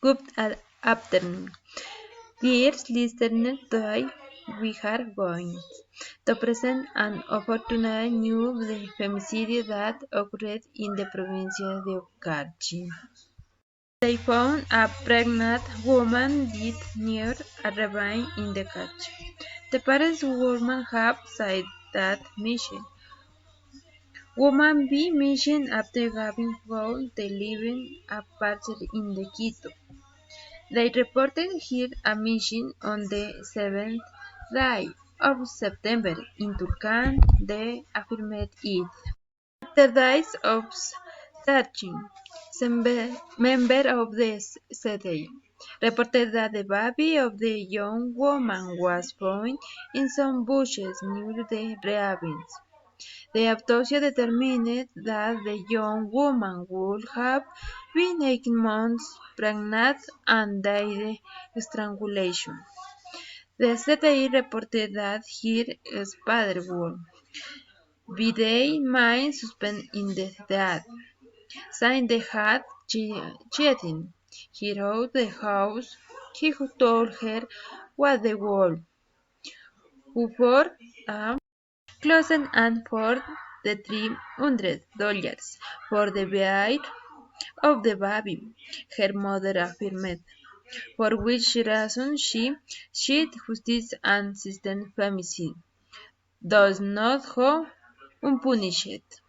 Good afternoon. Dear listeners, today we are going to present an opportunity news of the femicide that occurred in the province of Carchi. They found a pregnant woman dead near a ravine in the Carchi. The parents woman have said that woman be missing after having found the living parcel in the Quito. They reported her a missing on the 7th day of September in Tulcan. They affirmed it. After days of searching, some member of the city reported that the body of the young woman was found in some bushes near the ravines. The autopsy determined that the young woman would have been 18 months pregnant and died of strangulation. The CTI reported that her father would be the main suspect in the death, saying they had cheating her out the house. He told her what the wolf, who for a closet and for the $300 for the buyer of the baby, her mother affirmed, for which reason she sought justice and system femicide does not go unpunished.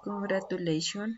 Congratulations.